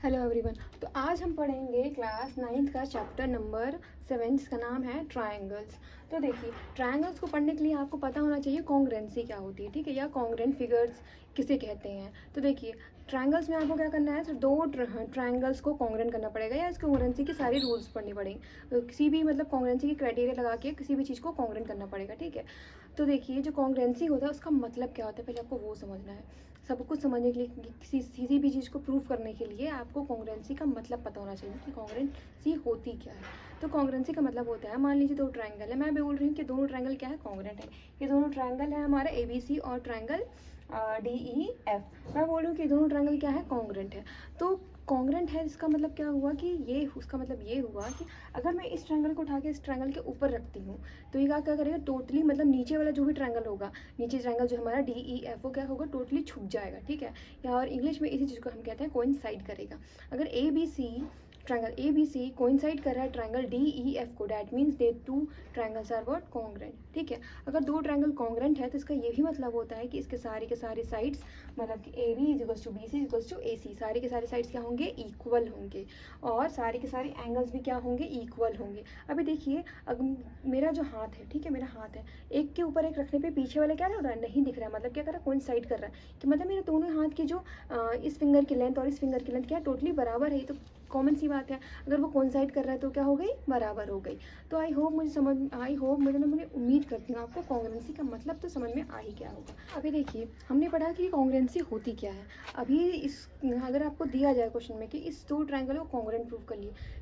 Hello everyone. तो आज हम पढ़ेंगे क्लास 9th का चैप्टर नंबर 7 जिसका नाम है ट्रायंगल्स। तो देखिए, ट्रायंगल्स को पढ़ने के लिए आपको पता होना चाहिए कॉन्ग्रुएंसी क्या होती है, ठीक है, या कॉन्ग्रुएंट फिगर्स किसे कहते हैं। तो देखिए, ट्रायंगल्स में आपको क्या करना है, सिर्फ दो ट्रायंगल्स को कॉन्ग्रुएंट करना पड़ेगा या इसकी कॉन्ग्रुएंसी की सारी रूल्स पढ़नी पड़ेंगे। तो किसी भी मतलब कॉन्ग्रुएंसी की क्राइटेरिया लगा के किसी भी चीज़ को कॉन्ग्रुएंट करना पड़ेगा, ठीक है। तो देखिए, जो कॉन्ग्रुएंसी होता है उसका मतलब क्या होता है, पहले आपको वो समझना है। सब कुछ समझने के लिए, किसी भी चीज़ को प्रूव करने के लिए आपको कॉन्ग्रुएंसी का मतलब पता होना चाहिए कि कॉन्ग्रुएंसी होती क्या है। तो कॉन्ग्रुएंसी का मतलब होता है, मान लीजिए दो ट्रायंगल है, मैं बोल रही हूँ कि दोनों ट्रायंगल क्या है, कॉन्ग्रुएंट है। ये दोनों ट्रायंगल है हमारा ABC और ट्रायंगल DEF। मैं बोल रही हूँ कि दोनों ट्रायंगल क्या है, कॉन्ग्रुएंट है। तो कॉन्ग्रुएंट है इसका मतलब क्या हुआ कि ये, उसका मतलब ये हुआ कि अगर मैं इस ट्रायंगल को उठा के इस ट्रायंगल के ऊपर रखती हूँ तो ये क्या करेगा, टोटली मतलब नीचे वाला जो भी ट्रायंगल होगा, नीचे ट्रायंगल जो हमारा DEF वो क्या होगा, टोटली छुप जाएगा, ठीक है। या और इंग्लिश में इसी चीज़ को हम कहते हैं कोइंसाइड करेगा। अगर ट्रायंगल ABC कोइंसाइड कर रहा है ट्रायंगल DEF को, that means the two triangles are what, congruent, ठीक है। अगर दो ट्रायंगल कॉन्ग्रुएंट है तो इसका ये भी मतलब होता है कि इसके सारे के सारे साइड्स, मतलब कि AB equals to BC equals to AC, सारे के सारे साइड्स क्या होंगे, इक्वल होंगे, और सारे के सारे एंगल्स भी क्या होंगे, इक्वल होंगे। अभी देखिए, अगर मेरा जो हाथ है, ठीक है, मेरा हाथ है, एक के ऊपर एक रखने पे पीछे वाला क्या हो रहा है, नहीं दिख रहा है, मतलब क्या कर रहा है, कोइंसाइड कर रहा है, कि मतलब मेरे दोनों हाथ की जो इस फिंगर की लेंथ और इस फिंगर की लेंथ क्या टोटली बराबर है। तो कॉमन सी बात है, अगर वो कोइंसाइड कर रहा है तो क्या हो गई, बराबर हो गई। तो आई होप मुझे उम्मीद करती हूँ आपको कॉन्ग्रुएंसी का मतलब तो समझ में आ ही गया होगा। अभी देखिए, हमने पढ़ा कि कॉन्ग्रुएंसी होती क्या है। अभी अगर आपको दिया जाए क्वेश्चन में कि इस दो ट्रायंगल को कॉन्ग्रुएंट प्रूव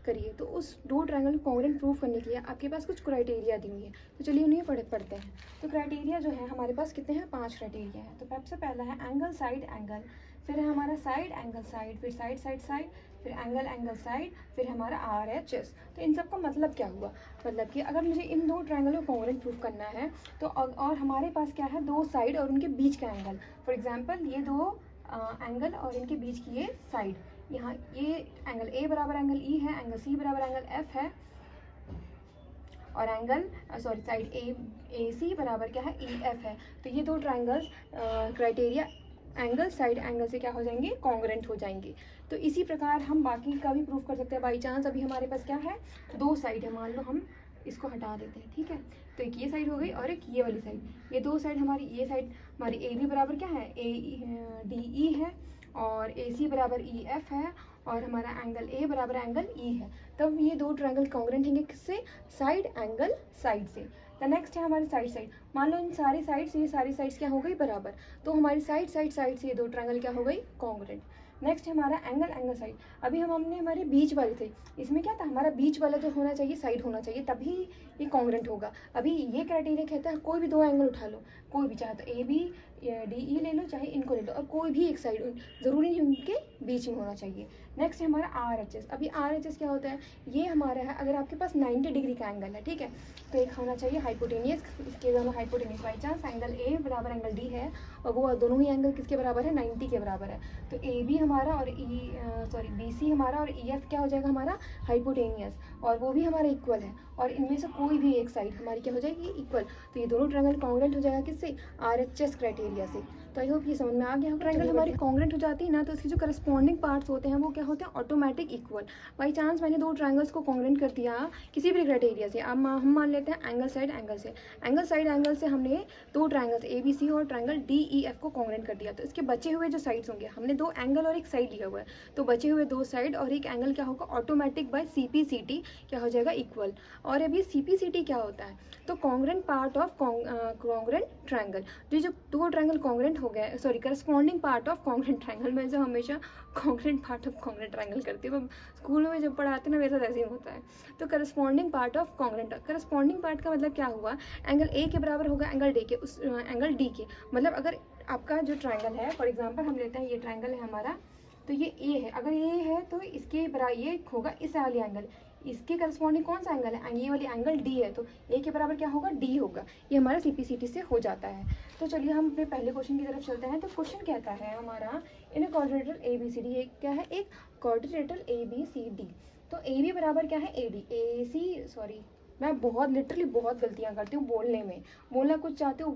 करिए, तो उस दो ट्रायंगल को कॉन्ग्रुएंट प्रूव करने के लिए आपके पास कुछ क्राइटेरिया दी हुई है। तो चलिए उन्हें पढ़ते हैं। तो क्राइटेरिया जो है हमारे पास कितने हैं, 5 क्राइटेरिया है। तो सबसे पहला है एंगल साइड एंगल, फिर है हमारा साइड एंगल साइड, फिर साइड साइड साइड, फिर एंगल एंगल साइड, फिर हमारा RHS। तो इन सब का मतलब क्या हुआ, मतलब कि अगर मुझे इन दो ट्रायंगल को कॉन्ग्रुएंट प्रूव करना है तो और हमारे पास क्या है, दो साइड और उनके बीच का एंगल। फॉर एग्जांपल ये दो एंगल और इनके बीच की ये साइड, यहाँ ये एंगल A बराबर एंगल E है, एंगल C बराबर एंगल F है, और एंगल साइड AC बराबर क्या है, EF है। तो ये दो triangles criteria angle side angle से क्या हो जाएंगे, कॉन्ग्रुएंट हो जाएंगे। तो इसी प्रकार हम बाकी का भी प्रूफ कर सकते हैं। बाई चांस अभी हमारे पास क्या है, दो साइड है, मान लो हम इसको हटा देते हैं, ठीक है। तो एक ये साइड हो गई और एक ये वाली साइड, ये दो साइड हमारी, ये साइड हमारी AB बराबर क्या है, DE है, और AC बराबर EF है, और हमारा एंगल A बराबर एंगल E है। तब ये दो ट्रायंगल कॉन्ग्रुएंट होंगे किससे, साइड एंगल साइड से। द नेक्स्ट है हमारे साइड साइड, मान लो इन सारी साइड्स, ये सारी साइड्स क्या हो गई, बराबर, तो हमारी साइड से ये दो ट्रायंगल क्या हो गई, कॉन्ग्रुएंट। नेक्स्ट है हमारा एंगल एंगल साइड। अभी हमने हमारे बीच वाले थे, इसमें क्या था, हमारा बीच वाला जो होना चाहिए साइड होना चाहिए, तभी ये कॉन्ग्रुएंट होगा। अभी ये क्राइटेरिया कहता है कोई भी दो एंगल उठा लो, कोई भी, चाहे तो AB DE ले लो, चाहे इनको ले लो, और कोई भी एक साइड, ज़रूरी नहीं उनके बीच में होना चाहिए। नेक्स्ट है हमारा RHS। अभी RHS क्या होता है, ये हमारा है अगर आपके पास 90 डिग्री का एंगल है, ठीक है, तो एक होना चाहिए हाइपोटेनियस, इसके दोनों hypotenuse. By chance angle A बराबर एंगल D है और वो दोनों ही एंगल किसके बराबर है, 90 के बराबर है, तो AB हमारा और BC हमारा और EF क्या हो जाएगा, हमारा हाइपोटेनियस, और वो भी हमारा इक्वल है, और इनमें से कोई भी एक साइड हमारी क्या हो जाएगी, इक्वल। तो ये दोनों ट्रायंगल कॉन्ग्रुएंट हो जाएगा किससे, RHS क्राइटेरिया से। तो आई होप ये समझ में आ गया। ट्रायंगल हमारी कॉन्ग्रुएंट हो जाती है ना, तो इसके जो करस्पॉन्डिंग पार्ट्स होते हैं वो क्या होते हैं, ऑटोमेटिक इक्वल। बाई चांस मैंने दो ट्रायंगल्स को कॉन्ग्रुएंट कर दिया किसी भी क्राइटेरिया से, अब हम मान लेते हैं एंगल साइड एंगल से। एंगल साइड एंगल से हमने दो ट्रायंगल्स ABC और ट्रायंगल DEF को कॉन्ग्रुएंट कर दिया, तो इसके बचे हुए जो साइड्स होंगे, हमने दो एंगल और एक साइड लिया हुआ है, तो बचे हुए दो साइड और एक एंगल क्या होगा, ऑटोमेटिक बाय CP/CT क्या हो जाएगा, इक्वल। और अभी CP/CT क्या होता है, तो congruent part of congruent triangle. तो जो दो ट्रायंगल कॉन्ग्रुएंट हो गए, sorry, corresponding part of congruent triangle, मैं जो हमेशा congruent part of congruent triangle करती हूँ, स्कूल में जब पढ़ाते ना मेरे साथ ऐसे ही होता है। तो corresponding part of congruent, corresponding part का मतलब क्या हुआ, एंगल A के बराबर होगा एंगल D के, उस एंगल D के, मतलब अगर आपका जो ट्रायंगल है, फॉर एग्जांपल हम लेते हैं ये ट्रायंगल है हमारा, तो ये A है, अगर ये है तो इसके बराबर ये होगा इस वाले एंगल, इसके करस्पॉन्डिंग कौन सा एंगल है, ये वाली एंगल D है, तो A के बराबर क्या होगा, D होगा। ये हमारा CP/CT से हो जाता है। तो चलिए हम अपने पहले क्वेश्चन की तरफ चलते हैं। तो क्वेश्चन कहता है हमारा, इन अ क्वाड्रिलेटरल ABCD, ये क्या है, एक क्वाड्रिलेटरल ABCD। तो AB बराबर क्या है, AD, AC, सॉरी मैं बहुत लिटरली बहुत गलतियाँ करती हूँ बोलने में, बोलना कुछ चाहती हूँ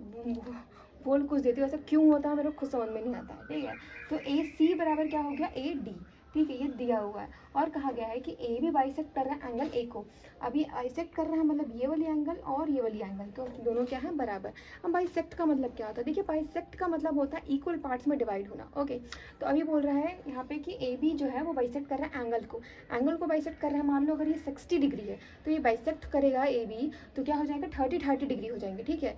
बोल कुछ देती हूँ, ऐसा क्यों होता है मेरे को खुद समझ में नहीं आता है, ठीक है। तो AC बराबर क्या हो गया, AD, ठीक है, ये दिया हुआ है और कहा गया है कि ए भी बाइसेक्ट कर रहा है एंगल ए को। अब ये बाइसेक्ट कर रहा है मतलब ये वाली एंगल और ये वाली एंगल, तो दोनों क्या है बराबर। अब बाइसेक्ट का मतलब क्या होता है, देखिए बाइसेक्ट का मतलब होता है इक्वल पार्ट्स में डिवाइड होना। ओके, तो अभी बोल रहा है यहाँ पे कि ए बी जो है वो बाइसेक्ट कर रहा है एंगल को बाइसेक्ट कर रहा है। मान लो अगर ये 60 डिग्री है तो ये बाइसेक्ट करेगा ए बी, तो क्या हो जाएगा 30 डिग्री हो जाएंगे। ठीक है,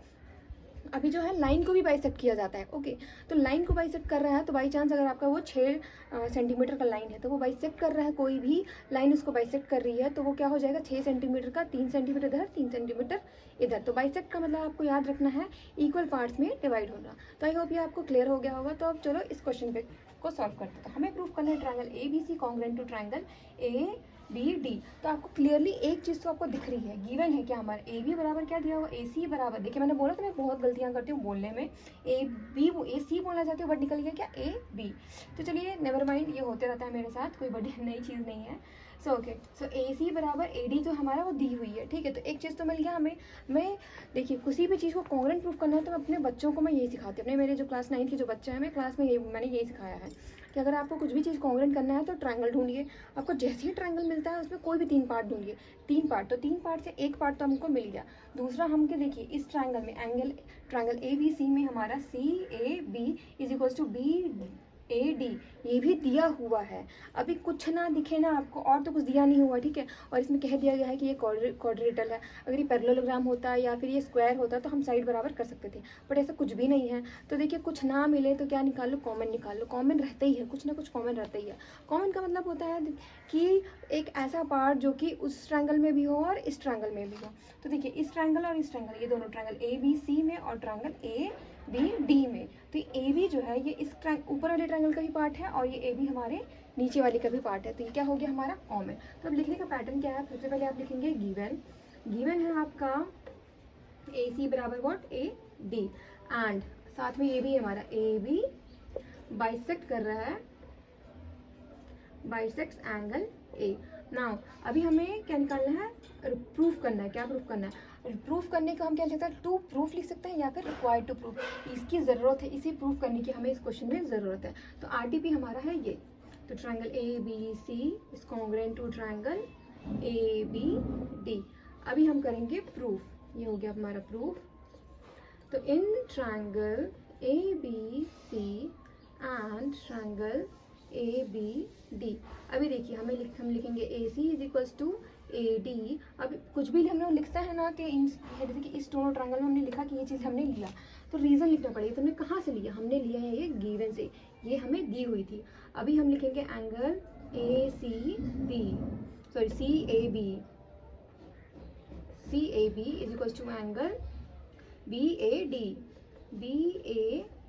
अभी जो है लाइन को भी बाइसेक्ट किया जाता है। ओके, तो लाइन को बाइसेक्ट कर रहा है तो बाई चांस अगर आपका वो 6 सेंटीमीटर का लाइन है तो वो बाइसेक्ट कर रहा है, कोई भी लाइन उसको बाइसेक्ट कर रही है तो वो क्या हो जाएगा 6 सेंटीमीटर का, 3 सेंटीमीटर इधर 3 सेंटीमीटर इधर। तो बाइसेक्ट का मतलब आपको याद रखना है इक्वल पार्ट्स में डिवाइड होना। तो आई होप ये आपको क्लियर हो गया होगा। तो अब चलो इस क्वेश्चन पे को सॉल्व करते हैं। तो हमें प्रूव करना है triangle A B C congruent to triangle A B D. तो आपको क्लियरली एक चीज़ तो आपको दिख रही है, गिवन है क्या हमारा ए बी बराबर क्या दिया हुआ ए सी बराबर, देखिए मैंने बोला था मैं बहुत गलतियां करती हूँ बोलने में, ए सी बोलना चाहती हूँ बट निकल गया क्या ए बी। तो चलिए नेवर माइंड, ये होते रहता है मेरे साथ, कोई बड़ी नई चीज़ नहीं है। सो ए सी बराबर ए डी जो हमारा वो दी हुई है। ठीक है, तो एक चीज़ तो मिल गया हमें। मैं देखिए किसी भी चीज़ को कॉन्ग्रुएंट प्रूफ करना है तो मैं अपने बच्चों को मैं यही सिखाती हूँ, अपने मेरे जो क्लास 9 के जो बच्चे हैं मैं क्लास में मैंने यही सिखाया है कि अगर आपको कुछ भी चीज़ कॉन्ग्रुएंट करना है तो ट्रायंगल ढूंढिए। आपको जैसे ही ट्रायंगल मिलता है उसमें कोई भी 3 पार्ट ढूंढिए, 3 पार्ट, तो 3 पार्ट से एक पार्ट तो हमको मिल गया। दूसरा हम क्या देखिए इस ट्रायंगल में ट्रायंगल ए बी सी में हमारा C A B is equals to B A D, ये भी दिया हुआ है। अभी कुछ ना दिखे ना आपको, और तो कुछ दिया नहीं हुआ। ठीक है, और इसमें कह दिया गया है कि ये क्वाड्रेटल है। अगर ये पैरेललोग्राम होता है या फिर ये स्क्वायर होता तो हम साइड बराबर कर सकते थे, बट ऐसा कुछ भी नहीं है। तो देखिए कुछ ना मिले तो क्या निकाल लो, कॉमन निकाल लो। कॉमन रहता ही है, कुछ ना कुछ कॉमन रहता ही है। कॉमन का मतलब होता है कि एक ऐसा पार्ट जो कि उस ट्रायंगल में भी हो और इस ट्रायंगल में भी हो। तो देखिए इस ट्रायंगल और इस ट्रायंगल, ये दोनों ट्रायंगल ए बी सी में और ट्रायंगल ए बी डी में, तो ए बी जो है ये इस ऊपर वाले ट्रायंगल का भी पार्ट है और ये ए बी हमारे नीचे वाले का भी पार्ट है। तो ये क्या हो गया हमारा कॉमन। तो अब लिखने का पैटर्न क्या है, सबसे पहले आप लिखेंगे गिवन है आपका ए सी बराबर व्हाट ए डी, एंड साथ में ये भी हमारा ए बी बाइसेक्ट कर रहा है, बाइसेक्ट्स एंगल ए। नाउ अभी हमें क्या निकालना है, प्रूफ करना है। क्या प्रूफ करना है, प्रूफ करने का हम क्या लिख सकते हैं, टू प्रूफ लिख सकते हैं या फिर रिक्वायर्ड टू प्रूफ, इसकी ज़रूरत है, इसे प्रूफ करने की हमें इस क्वेश्चन में ज़रूरत है। तो आरटीपी हमारा है ये, तो triangle A B C is congruent to triangle A B D. अभी हम करेंगे प्रूफ, ये हो गया हमारा प्रूफ। तो in triangle A B C and triangle A B D, अभी देखिए हम लिखेंगे A C is equals to A D. अब कुछ भी हम लोग लिखता है ना कि जैसे कि इस दोनों ट्रायंगल में हमने लिखा कि ये चीज़ हमने लिया, तो रीज़न लिखना पड़ेगा। तो हमने कहाँ से लिया, हमने लिया है ये गिवन से, ये हमें दी हुई थी। अभी हम लिखेंगे angle A C B, sorry C A B is equals to angle B A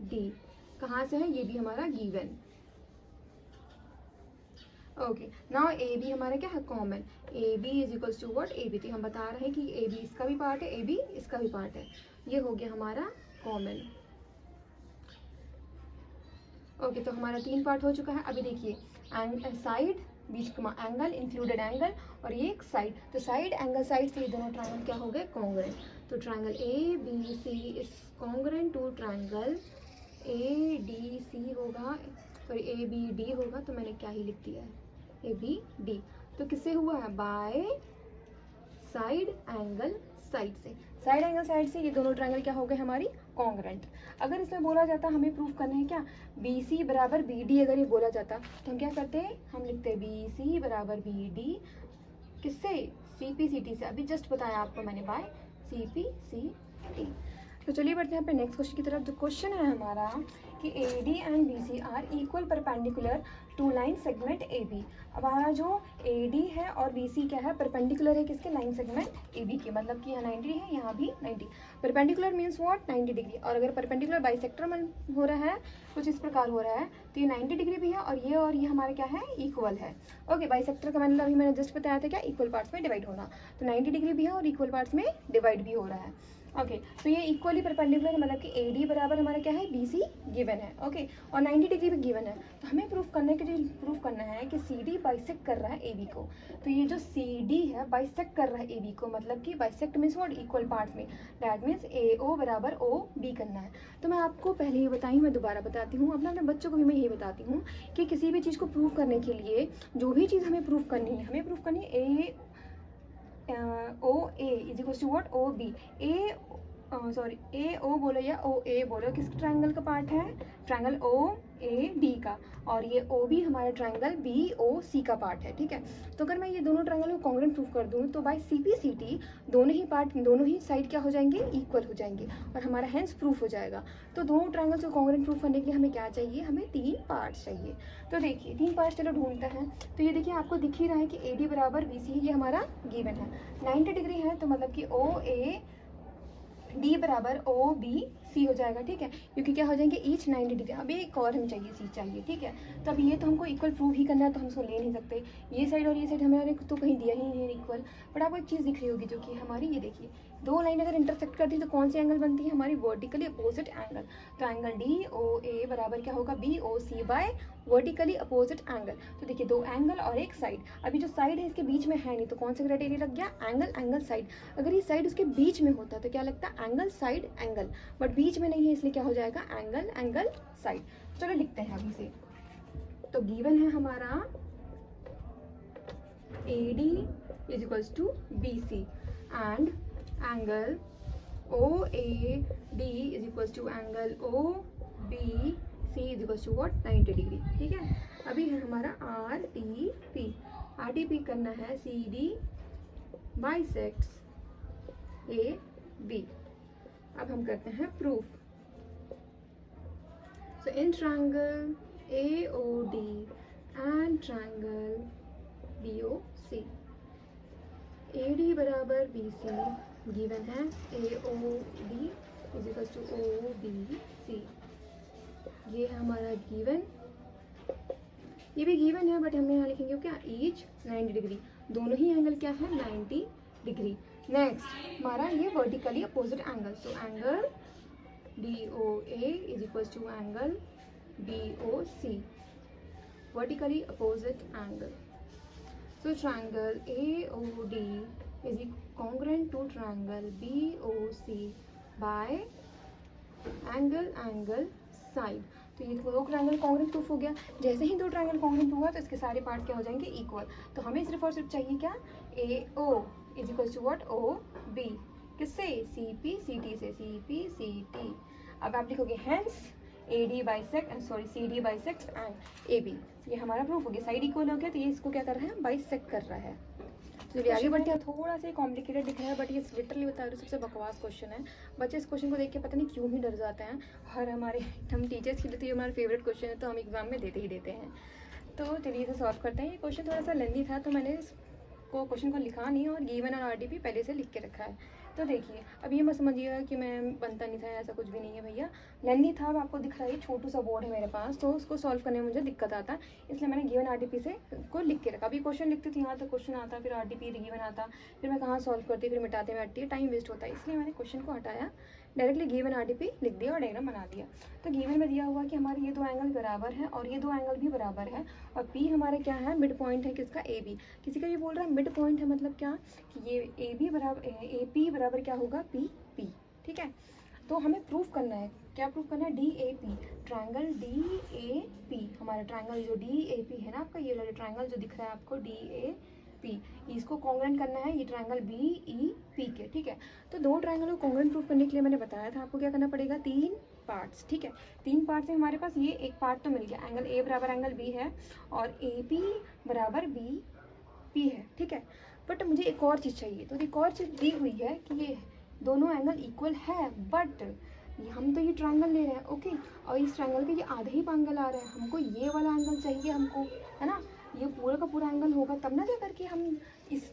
D. कहाँ से है, ये भी हमारा given. Okay, now A B हमारा क्या है common, A B is equals to what A B. तो हम बता रहे हैं कि ए बी इसका भी पार्ट है, ए बी इसका भी पार्ट है, ये हो गया हमारा कॉमन। ओके, तो हमारा 3 पार्ट हो चुका है। अभी देखिए साइड बीच का एंगल इंक्लूडेड एंगल और ये एक साइड, तो साइड एंगल साइड से ये दोनों ट्रायंगल क्या हो गए कॉन्ग्रुएंट। तो triangle A B C is congruent to triangle A D C होगा, सॉरी ए बी डी होगा, तो मैंने क्या ही लिख दिया है ए बी डी। तो किससे हुआ है, बाय साइड एंगल साइड से, साइड एंगल साइड से ये दोनों ट्रायंगल क्या हो गए हमारी कॉन्ग्रुएंट। अगर इसमें बोला जाता हमें प्रूफ करना है क्या बी सी बराबर बी डी, अगर ये बोला जाता तो हम क्या करते हैं, हम लिखते हैं बी सी बराबर बी डी, किससे, सी पी सी टी से। अभी जस्ट बताया आपको मैंने by C P C T. तो चलिए बढ़ते हैं अपने नेक्स्ट क्वेश्चन की तरफ। जो क्वेश्चन है हमारा कि A D and B C are equal perpendicular to line segment A B. अब हमारा जो ए डी है और बी सी क्या है, परपेंडिकुलर है किसके, लाइन सेगमेंट ए बी के, मतलब कि यहाँ 90 है यहाँ भी 90। Perpendicular means what, 90 degree. और अगर परपेंडिकुलर बाइसेक्टर हो रहा है, कुछ इस प्रकार हो रहा है, तो ये 90 डिग्री भी है और ये हमारा क्या है इक्वल है। ओके, बाइसेक्टर का मतलब अभी मैंने जस्ट बताया था क्या, इक्वल पार्ट्स में डिवाइड होना। तो 90 डिग्री भी है और इक्वल पार्ट्स में डिवाइड भी हो रहा है। ओके, तो ये इक्वली परपेंडिकुलर मतलब कि ए डी बराबर हमारा क्या है, बी सी गिवन है। ओके, और 90 डिग्री भी गिवन है। तो हमें प्रूफ करना है कि सी डी बाइसेक्ट कर रहा है ए बी को। तो ये जो सी डी है बाइसेक्ट कर रहा है ए बी को, मतलब कि bisect means what, equal part में। दैट मीन्स ए ओ बराबर ओ बी करना है। तो मैं आपको पहले ही बताई, मैं दोबारा बताती हूँ, अपने बच्चों को भी मैं यही बताती हूँ कि किसी भी चीज़ को प्रूव करने के लिए जो भी चीज़ हमें प्रूव करनी है, A O A is equal to what, O B. A O बोलो या ओ ए बोलो, किस ट्रायंगल का पार्ट है, ट्रायंगल ओ ए डी का, और ये ओ बी हमारा ट्रायंगल बी ओ सी का पार्ट है। ठीक है, तो अगर मैं ये दोनों ट्रायंगल को कॉन्ग्रुएंट प्रूफ कर दूँ तो by C P C T दोनों ही साइड क्या हो जाएंगे, इक्वल हो जाएंगे, और हमारा हैंस प्रूफ हो जाएगा। तो दोनों ट्रायंगल्स को कॉन्ग्रुएंट प्रूफ करने के लिए हमें क्या चाहिए, हमें 3 पार्ट्स चाहिए। तो देखिए 3 पार्ट्स चलो ढूंढते हैं। तो ये देखिए आपको दिख ही रहा है कि ए डी बराबर बी सी, ये हमारा गिवन है। 90 डिग्री है तो मतलब कि ओ ए डी बराबर ओ बी सी हो जाएगा। ठीक है, क्योंकि क्या हो जाएंगे, ईच 90 डिग्री। अब एक और हमें चाहिए, सी चाहिए। ठीक है, तो अब ये तो हमको इक्वल प्रूव ही करना है, तो हम इसको ले नहीं सकते। ये साइड और ये साइड हमारे तो कहीं दिया ही नहीं है इक्वल। बट आपको एक चीज़ दिख रही होगी जो कि हमारी, ये देखिए 2 लाइन अगर इंटरसेक्ट करती है तो कौन सी एंगल बनती है, हमारी वर्टिकली अपोजिट एंगल। तो एंगल डी ओ ए बराबर क्या होगा, बी ओ सी बाय वर्टिकली अपोजिट एंगल। तो देखिए 2 एंगल और एक साइड। अभी जो साइड है इसके बीच में है नहीं, तो कौन सा क्राइटेरिया लग गया, एंगल साइड। अगर ये साइड उसके बीच में होता तो क्या लगता, एंगल साइड एंगल, बट बीच में नहीं है इसलिए क्या हो जाएगा, एंगल साइड। चलो लिखते हैं अभी से। तो गिवन है हमारा A D is equals to B C and angle O A D is equals to angle O B C is equals to what, 90 degree. ठीक है, अभी है हमारा आर टी पी करना है, C D bisects A B. अब हम करते हैं proof. So in triangle AOD and triangle BOC, AD बराबर BC गिवन है, AOD is equal to OBC, ये है हमारा गिवन। ये भी गिवन है बट हमने यहाँ लिखेंगे क्या, ईच 90 डिग्री, दोनों ही एंगल क्या है, 90 डिग्री। नेक्स्ट हमारा ये vertically opposite angle, so angle DOA is equals to angle BOC, vertically opposite angle. So triangle AOD is congruent to triangle BOC by angle side. तो ये 2 ट्रायंगल कॉन्ग्रुएंट प्रूफ हो गया। जैसे ही 2 triangle congruent हुआ तो इसके सारे पार्ट क्या हो जाएंगे, इक्वल। तो हमें सिर्फ और सिर्फ चाहिए क्या, AO is equals to what, OB, किससे, CP CT से, CP CT। अब आप लिखोगे hence AD bisect CD bisects and AB, ये हमारा प्रूफ हो गया। साइड इक्वल हो गया तो ये इसको क्या कर रहा है, बाइसेक्ट कर रहा है। चलिए आगे बढ़ते हैं। थोड़ा सा कॉम्प्लिकेटेड दिख रहा है बट ये लिटरली बता रही हूँ सबसे बकवास क्वेश्चन है। बच्चे इस क्वेश्चन को देख के पता नहीं क्यों ही डर जाते हैं, और हम टीचर्स के लिए तो ये हमारा फेवरेट क्वेश्चन है, तो हम एग्जाम में देते ही देते हैं। तो चलिए इसे सॉल्व करते हैं। ये क्वेश्चन थोड़ा सा लेंदी था तो मैंने क्वेश्चन को लिखा नहीं और गिवन और आरटीपी पहले से लिख के रखा है। तो देखिए अब ये मत समझिएगा कि मैं बनता नहीं था, ऐसा कुछ भी नहीं है भैया। लेंदी था, अब आपको दिख रहा है छोटू सा बोर्ड है मेरे पास, तो उसको सॉल्व करने में मुझे दिक्कत आता है, इसलिए मैंने गिवन आरटीपी से को लिख के रखा। अभी क्वेश्चन लिखती थी यहाँ तक क्वेश्चन आता, फिर आरटीपी गिवन आता, फिर मैं कहाँ सॉल्व करती, फिर मिटाते में हटती है, टाइम वेस्ट होता है, इसलिए मैंने क्वेश्चन को हटाया, डायरेक्टली गिवन आरटीपी लिख दिया और डायग्राम बना दिया। तो गिवन में दिया हुआ कि हमारे ये 2 एंगल बराबर है और ये 2 एंगल भी बराबर है, और पी हमारे क्या है, मिड पॉइंट है किसका, ए बी। किसी का ये बोल रहा है मिड पॉइंट है, मतलब क्या कि ये ए बी बराबर ए पी बराबर क्या होगा, पी पी। ठीक है, तो हमें प्रूफ करना है, क्या प्रूफ करना है, D A P, triangle D A P, हमारा ट्रायंगल जो डी ए पी है ना आपका, ये वाला ट्रायंगल जो दिख रहा है आपको डी ए पी, इसको कॉन्ग्रुएंट करना है ये ट्रायंगल बी ई पी के। ठीक है, तो 2 ट्रायंगल को कॉन्ग्रुएंट प्रूफ करने के लिए मैंने बताया था आपको क्या करना पड़ेगा, 3 पार्ट्स। ठीक है, 3 पार्ट्स में हमारे पास ये एक पार्ट तो मिल गया, एंगल ए बराबर एंगल बी है और ए पी बराबर बी पी है। ठीक है, बट मुझे एक और चीज़ चाहिए। तो एक और चीज़ दी हुई है कि ये दोनों एंगल इक्वल है, बट हम तो ये ट्रायंगल ले रहे हैं, ओके, और इस ट्रायंगल के ये आधे ही एंगल आ रहे हैं, हमको ये वाला एंगल चाहिए हमको, है ना, ये पूरा का पूरा एंगल होगा तब ना जा करके हम इस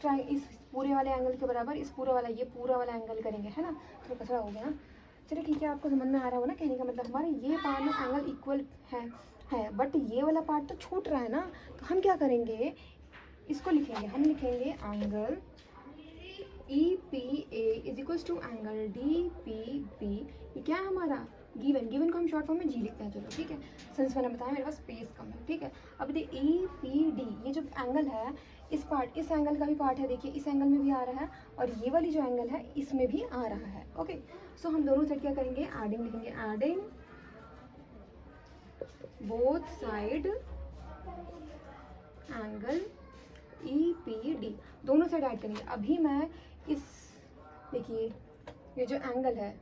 पूरे वाले एंगल के बराबर इस पूरा वाला ये पूरा वाला एंगल करेंगे, है ना। तो कचरा हो गया ना। चलिए ठीक है, आपको समझ में आ रहा हो ना, कहने का मतलब हमारे ये पार्ट में एंगल इक्वल है बट ये वाला पार्ट तो छूट रहा है ना। तो हम क्या करेंगे, इसको लिखेंगे, हम लिखेंगे angle E P A is equals to angle D P B, ये क्या है हमारा गिवन, गिवन को हम शॉर्ट फॉर्म में जी लिखते हैं, चलो ठीक है, सिंस मैंने बताया मेरे पास स्पेस कम है, ठीक है। अब देखिए ई पी डी, ये जो एंगल है इस पार्ट, इस एंगल का भी पार्ट है, देखिए इस एंगल में भी आ रहा है और ये वाली जो एंगल है इसमें भी आ रहा है, ओके। सो हम दोनों साइड क्या करेंगे, एडिंग लिखेंगे, adding both side angle E P D, दोनों साइड ऐड करेंगे। अभी मैं इस, देखिए ये जो एंगल है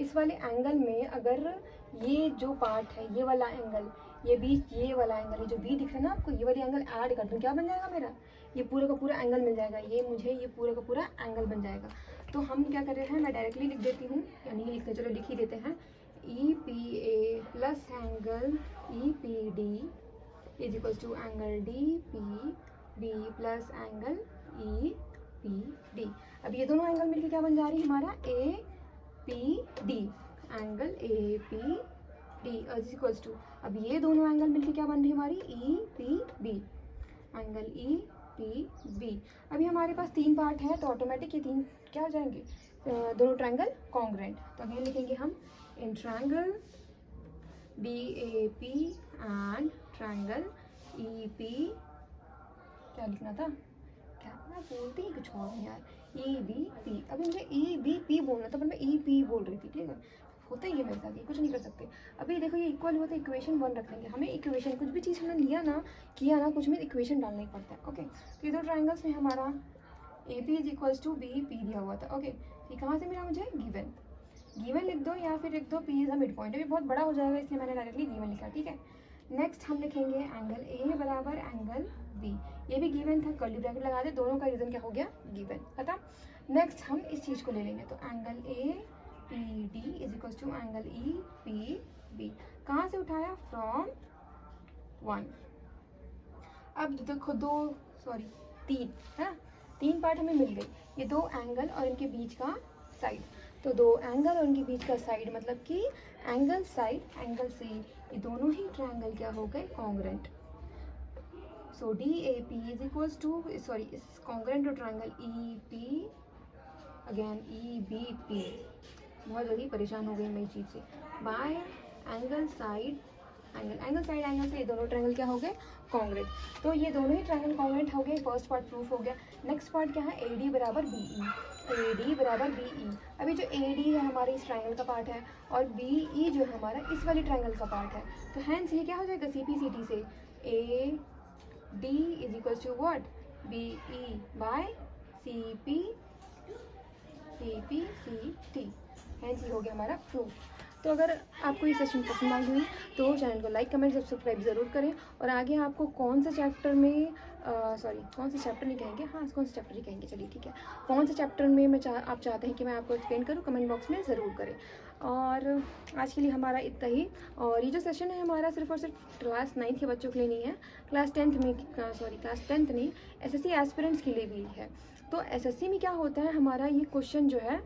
इस वाले एंगल में अगर ये जो पार्ट है ये वाला एंगल, ये बीच ये वाला एंगल, ये जो बी दिख रहा है ना आपको, ये वाली एंगल ऐड कर दूँ, क्या बन जाएगा मेरा, ये पूरा का पूरा एंगल मिल जाएगा, ये मुझे ये पूरा का पूरा एंगल बन जाएगा। तो हम क्या कर रहे हैं, मैं डायरेक्टली लिख देती हूँ, या नहीं लिखते, चलो लिख ही देते हैं, E P A plus angle E P D is equals to angle D P B plus angle E P D. अब ये दोनों एंगल मिलकर क्या बन जा रही है हमारा, A P D, angle A P D is equals to, अब ये दोनों एंगल मिलकर क्या बन रही है हमारी, E P B, angle E P B. अभी हमारे पास तीन पार्ट है तो ऑटोमेटिक ये तीन क्या हो जाएंगे, दोनों ट्रायंगल कॉन्ग्रुएंट। तो अगेन लिखेंगे हम in triangle D A P and triangle E P, क्या लिखना था, क्या मैं बोलती ही कुछ और हूँ यार, ई बी पी। अभी मुझे ई बी पी बोलना था पर मैं ई पी बोल रही थी, ठीक है, होता ही है मेरे साथ, ये कुछ नहीं कर सकते। अभी देखो ये इक्वल हुआ तो इक्वेशन 1 रख लेंगे, हमें इक्वेशन कुछ भी चीज़ हमने लिया ना किया ना कुछ में इक्वेशन डालना ही पड़ता है, ओके। तो ये दो ट्राइंगल्स में हमारा A P is equals to B P दिया हुआ था, ओके। ये कहाँ से मिला मुझे, गिवन, गिवन लिख दो या फिर लिख दो P is a mid point, अभी बहुत बड़ा हो जाएगा इसलिए मैंने डायरेक्टली गिवन लिखा, ठीक है। नेक्स्ट हम लिखेंगे एंगल ए बराबर एंगल बी, ये भी गिवन था, कर्ली ब्रैकेट लगा दे, दोनों का रीजन क्या हो गया, गिवन, पता। नेक्स्ट हम इस चीज़ को ले लेंगे, तो angle A P D is equal to angle E P B, कहाँ से उठाया, फ्रॉम 1। अब देखो तीन है, तीन पार्ट हमें मिल गई, ये दो एंगल और इनके बीच का साइड, तो दो एंगल और उनके बीच का साइड मतलब कि एंगल साइड एंगल से, ये दोनों ही ट्रायंगल क्या हो गए, congruent. So D A P is equals to, sorry is congruent to triangle E P, again E B P, बहुत बड़ी परेशान हो गई मैं इस चीज़ से, by angle side angle, angle side angle से ये दोनों ट्रायंगल क्या हो गए, कॉन्ग्रुएंट। तो ये दोनों ही ट्रायंगल कॉन्ग्रुएंट हो गए, फर्स्ट पार्ट प्रूफ हो गया। नेक्स्ट पार्ट क्या है, ए डी बराबर बी ई, ए डी बराबर बी ई। अभी जो ए डी है हमारे इस ट्रायंगल का पार्ट है और बी ई जो है हमारा इस वाली ट्रायंगल का पार्ट है, तो हैंस ये क्या हो जाएगा, सी पी सी टी से A D is equals to what, B E by C P C T, hence ये हो गया हमारा प्रूफ। तो अगर आपको ये सेशन पसंद आई हुई तो चैनल को लाइक कमेंट सब्सक्राइब ज़रूर करें, और आगे आपको कौन से चैप्टर में कौन से चैप्टर नहीं कहेंगे, हाँ कौन से चैप्टर ही कहेंगे, चलिए ठीक है, कौन से चैप्टर में आप चाहते हैं कि मैं आपको एक्सप्लेन करूँ, कमेंट बॉक्स में ज़रूर करें। और आज के लिए हमारा इतना ही, और ये जो सेशन है हमारा सिर्फ और सिर्फ क्लास 9 के बच्चों के लिए नहीं है, क्लास 10th नहीं, एसएससी एस्पिरेंट्स के लिए भी है। तो एसएससी में क्या होता है, हमारा ये क्वेश्चन जो है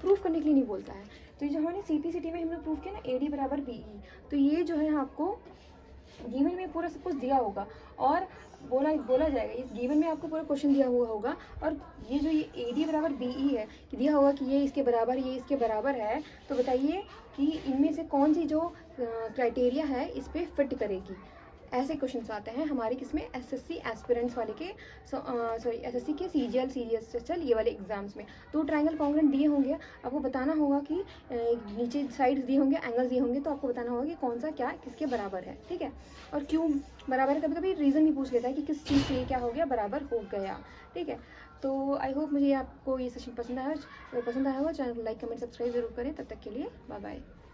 प्रूफ करने के लिए नहीं बोलता है, तो ये जो हमने सीपीसीटी में हमने प्रूफ किया ना ए डी बराबर बी ई, तो ये जो है आपको गिवन में पूरा सब कुछ दिया होगा और बोला जाएगा, इस गिवन में आपको पूरा क्वेश्चन दिया हुआ होगा, और ये जो ये ए डी बराबर बी ई है कि दिया होगा कि ये इसके बराबर है, तो बताइए कि इनमें से कौन सी जो क्राइटेरिया है इस पर फिट करेगी। ऐसे क्वेश्चंस आते हैं हमारे किसमें, एसएससी एस्पिरेंट्स वाले के, एसएससी के सीजीएल सीजीएल ये वाले एग्जाम्स में। तो ट्रायंगल कॉन्ग्रुएंट दिए होंगे, आपको बताना होगा कि नीचे साइड्स दिए होंगे, एंगल्स दिए होंगे, तो आपको बताना होगा कि कौन सा क्या किसके बराबर है, ठीक है। और क्यों बराबर है, कभी कभी रीज़न भी पूछ लेता है कि किस चीज़ से क्या हो गया, बराबर हो गया, ठीक है। तो आई होप मुझे आपको ये सेशन पसंद आया होगा, चैनल को लाइक कमेंट सब्सक्राइब जरूर करें। तब तक के लिए बाय बाय।